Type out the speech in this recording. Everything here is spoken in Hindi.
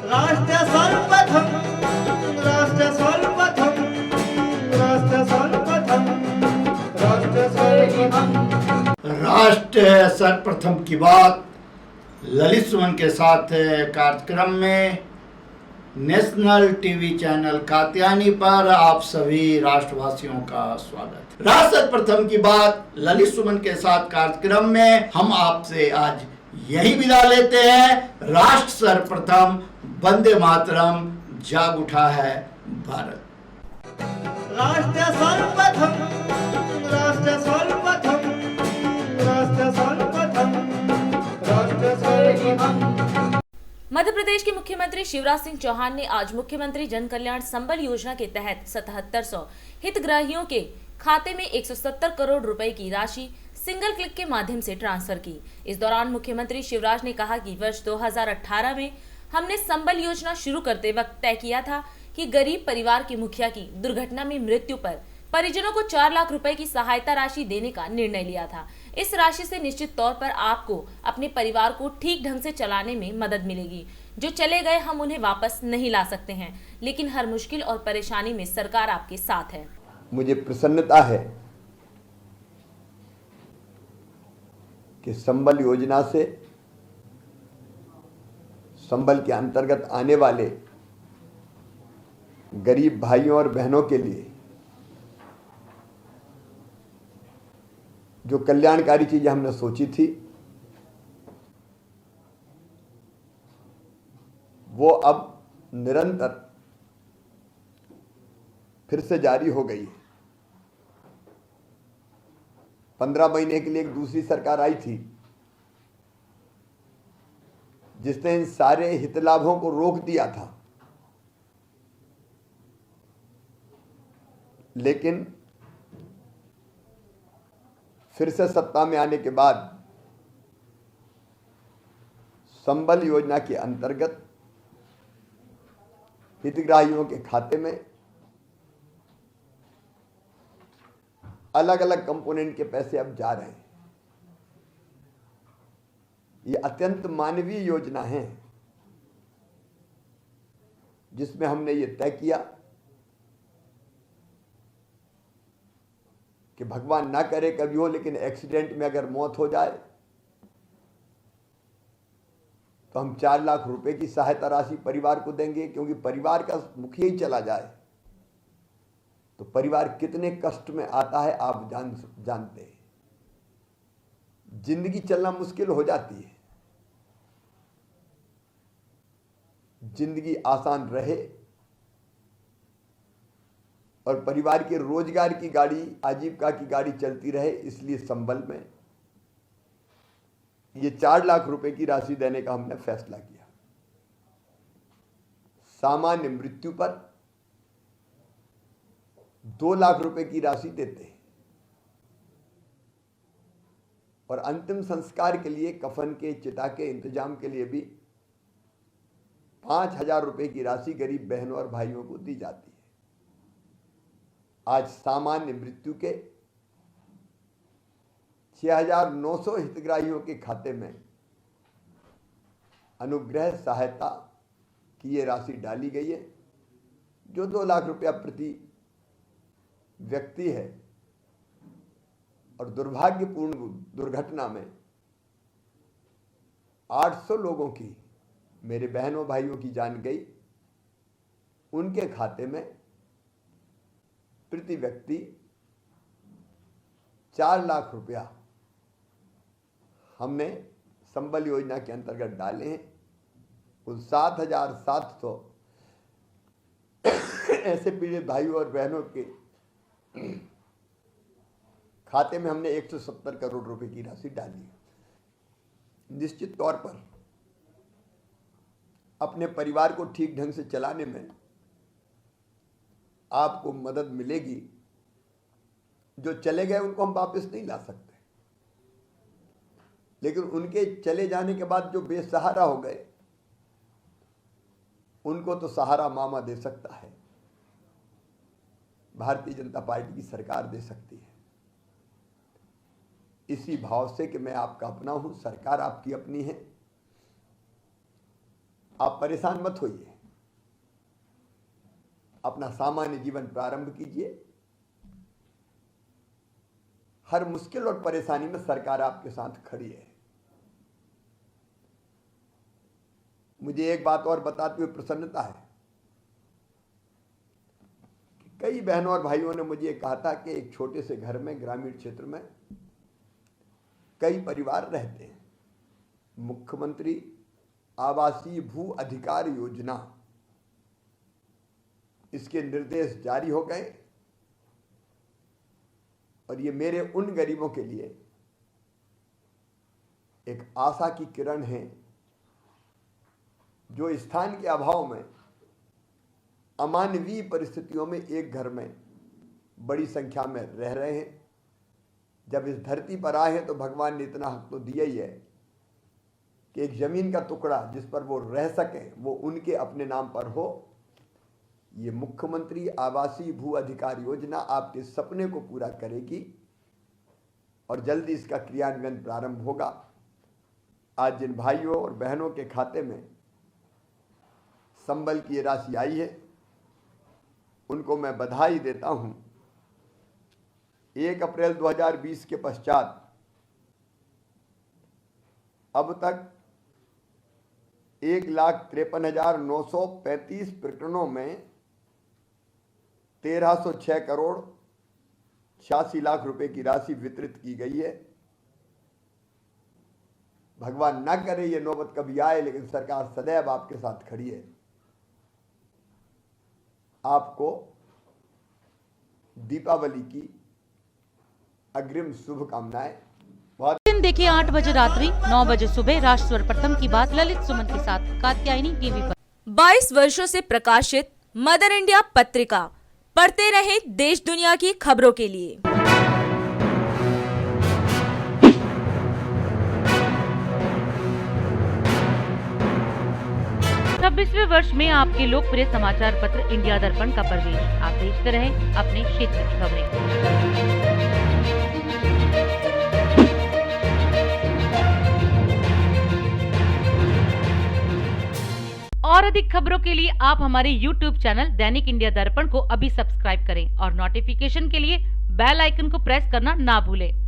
राष्ट्र सर्वप्रथम, राष्ट्र सर्वप्रथम, राष्ट्र सर्वप्रथम, राष्ट्र सर्वप्रथम। राष्ट्र सर्वप्रथम की बात ललित सुमन के साथ कार्यक्रम में नेशनल टीवी चैनल कात्यायनी पर आप सभी राष्ट्रवासियों का स्वागत। राष्ट्र सर्वप्रथम की बात ललित सुमन के साथ कार्यक्रम में हम आपसे आज यही विदा लेते हैं। राष्ट्र सर्वप्रथम, वंदे मातरम, जाग उठा है भारत। राष्ट्र सर्वप्रथम, राष्ट्र सर्वप्रथम, राष्ट्र सर्वप्रथम, राष्ट्र सर्वप्रथम। मध्य प्रदेश के मुख्यमंत्री शिवराज सिंह चौहान ने आज मुख्यमंत्री जन कल्याण संबल योजना के तहत 7700 हितग्राहियों के खाते में 170 करोड़ रुपए की राशि सिंगल क्लिक के माध्यम से ट्रांसफर की। इस दौरान मुख्यमंत्री शिवराज ने कहा कि वर्ष 2018 में हमने संबल योजना शुरू करते वक्त तय किया था कि गरीब परिवार के मुखिया की दुर्घटना में मृत्यु पर परिजनों को 4 लाख रुपए की सहायता राशि देने का निर्णय लिया था। इस राशि से निश्चित तौर पर आपको अपने परिवार को ठीक ढंग से चलाने में मदद मिलेगी। जो चले गए हम उन्हें वापस नहीं ला सकते हैं, लेकिन हर मुश्किल और परेशानी में सरकार आपके साथ है। मुझे प्रसन्नता है कि संबल योजना से संबल के अंतर्गत आने वाले गरीब भाइयों और बहनों के लिए जो कल्याणकारी चीजें हमने सोची थी वो अब निरंतर फिर से जारी हो गई है। 15 महीने के लिए एक दूसरी सरकार आई थी जिसने इन सारे हितलाभों को रोक दिया था, लेकिन फिर से सत्ता में आने के बाद संबल योजना के अंतर्गत हितग्राहियों के खाते में अलग अलग कंपोनेंट के पैसे अब जा रहे हैं। ये अत्यंत मानवीय योजना है जिसमें हमने ये तय किया कि भगवान ना करे कभी हो, लेकिन एक्सीडेंट में अगर मौत हो जाए तो हम 4 लाख रुपए की सहायता राशि परिवार को देंगे, क्योंकि परिवार का मुखिया ही चला जाए तो परिवार कितने कष्ट में आता है आप जानते हैं। जिंदगी चलना मुश्किल हो जाती है। जिंदगी आसान रहे और परिवार के रोजगार की गाड़ी, आजीविका की गाड़ी चलती रहे, इसलिए संबल में ये 4 लाख रुपए की राशि देने का हमने फैसला किया। सामान्य मृत्यु पर 2 लाख रुपए की राशि देते हैं और अंतिम संस्कार के लिए कफन के, चिता के इंतजाम के लिए भी 5,000 रुपए की राशि गरीब बहनों और भाइयों को दी जाती है। आज सामान्य मृत्यु के 6,900 हितग्राहियों के खाते में अनुग्रह सहायता की ये राशि डाली गई है, जो 2 लाख रुपया प्रति व्यक्ति है। और दुर्भाग्यपूर्ण दुर्घटना में 800 लोगों की, मेरे बहनों भाइयों की जान गई। उनके खाते में प्रति व्यक्ति 4 लाख रुपया हमने संबल योजना के अंतर्गत डाले हैं। कुल 7,700 ऐसे पीड़ित भाइयों और बहनों के खाते में हमने 170 करोड़ रुपए की राशि डाली है। निश्चित तौर पर अपने परिवार को ठीक ढंग से चलाने में आपको मदद मिलेगी। जो चले गए उनको हम वापस नहीं ला सकते, लेकिन उनके चले जाने के बाद जो बेसहारा हो गए उनको तो सहारा मामा दे सकता है, भारतीय जनता पार्टी की सरकार दे सकती है। इसी भाव से कि मैं आपका अपना हूं, सरकार आपकी अपनी है, आप परेशान मत होइए, अपना सामान्य जीवन प्रारंभ कीजिए। हर मुश्किल और परेशानी में सरकार आपके साथ खड़ी है। मुझे एक बात और बताते हुए प्रसन्नता है कि कई बहनों और भाइयों ने मुझे कहा था कि एक छोटे से घर में ग्रामीण क्षेत्र में कई परिवार रहते हैं। मुख्यमंत्री आवासीय भू अधिकार योजना, इसके निर्देश जारी हो गए और ये मेरे उन गरीबों के लिए एक आशा की किरण है जो स्थान के अभाव में अमानवीय परिस्थितियों में एक घर में बड़ी संख्या में रह रहे हैं। जब इस धरती पर आए हैं तो भगवान ने इतना हक तो दिया ही है कि एक जमीन का टुकड़ा जिस पर वो रह सके वो उनके अपने नाम पर हो। ये मुख्यमंत्री आवासीय भू अधिकार योजना आपके सपने को पूरा करेगी और जल्दी इसका क्रियान्वयन प्रारंभ होगा। आज जिन भाइयों और बहनों के खाते में संबल की राशि आई है उनको मैं बधाई देता हूं। 1 अप्रैल 2020 के पश्चात अब तक 1,53,935 प्रकरणों में 1,306 करोड़ 86 लाख रुपए की राशि वितरित की गई है। भगवान ना करे ये नौबत कभी आए, लेकिन सरकार सदैव आपके साथ खड़ी है। आपको दीपावली की अग्रिम शुभकामनाएं। दिन देखिए 8 बजे रात्रि 9 बजे सुबह राष्ट्र प्रथम की बात ललित सुमन के साथ कात्यायनी टीवी पर। 22 वर्षों से प्रकाशित मदर इंडिया पत्रिका, पढ़ते रहे देश दुनिया की खबरों के लिए। 26वें वर्ष में आपके लोकप्रिय समाचार पत्र इंडिया दर्पण का प्रवेश। आप देखते रहें अपने क्षेत्र की खबरें। और अधिक खबरों के लिए आप हमारे YouTube चैनल दैनिक इंडिया दर्पण को अभी सब्सक्राइब करें और नोटिफिकेशन के लिए बेल आइकन को प्रेस करना ना भूलें।